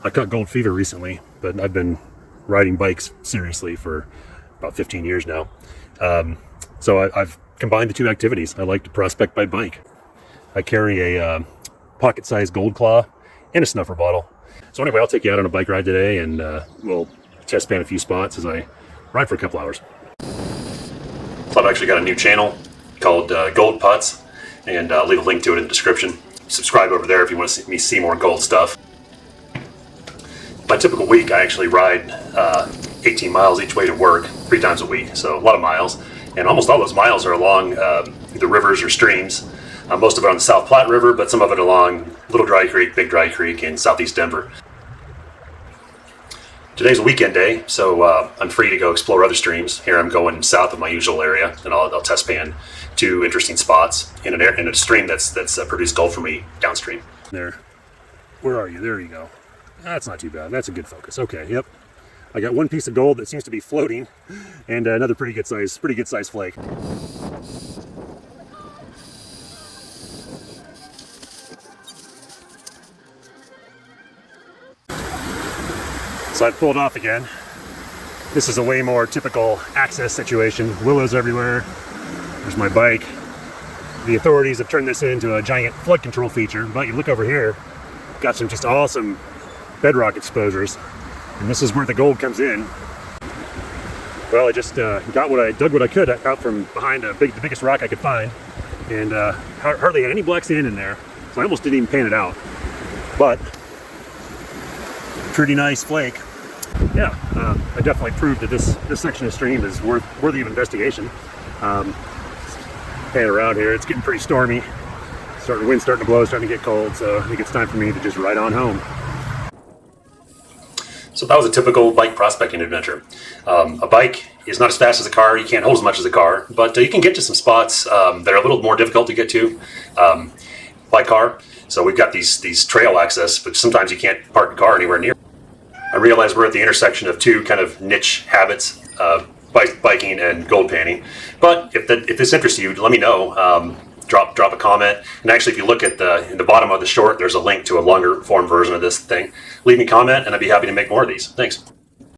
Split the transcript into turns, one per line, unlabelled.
I caught gold fever recently, but I've been riding bikes seriously for about 15 years now. I've combined the two activities. I like to prospect by bike. I carry a pocket-sized gold claw and a snuffer bottle. So anyway, I'll take you out on a bike ride today, and we'll test span a few spots as I ride for a couple hours. So I've actually got a new channel called Gold Putz, and I'll leave a link to it in the description. Subscribe over there if you want to see more gold stuff. My typical week, I actually ride 18 miles each way to work 3 times a week, so a lot of miles. And almost all those miles are along the rivers or streams. Most of it on the South Platte River, but some of it along Little Dry Creek, Big Dry Creek in southeast Denver. Today's a weekend day, so I'm free to go explore other streams. Here I'm going south of my usual area, and I'll test pan 2 interesting spots in a stream that's produced gold for me downstream. There. Where are you? There you go. That's not too bad. That's a good focus. Okay, yep. I got one piece of gold that seems to be floating, and another pretty good size flake. So I pulled off again. This is a way more typical access situation. Willows everywhere. There's my bike. The authorities have turned this into a giant flood control feature, but you look over here, got some just awesome bedrock exposures, and this is where the gold comes in. Well, I just dug what I could out from behind the biggest rock I could find, and hardly had any black sand in there, so I almost didn't even pan it out. But pretty nice flake. Yeah, I definitely proved that this section of stream is worthy of investigation. Pan around here, it's getting pretty stormy. Wind's starting to blow, starting to get cold, so I think it's time for me to just ride on home. So that was a typical bike prospecting adventure. A bike is not as fast as a car, you can't hold as much as a car, but you can get to some spots that are a little more difficult to get to by car. So we've got these trail access, but sometimes you can't park a car anywhere near. I realize we're at the intersection of 2 kind of niche habits, biking and gold panning. But if this interests you, let me know. Drop a comment, and actually if you look at in the bottom of the short, there's a link to a longer form version of this thing. Leave me a comment and I'd be happy to make more of these. Thanks.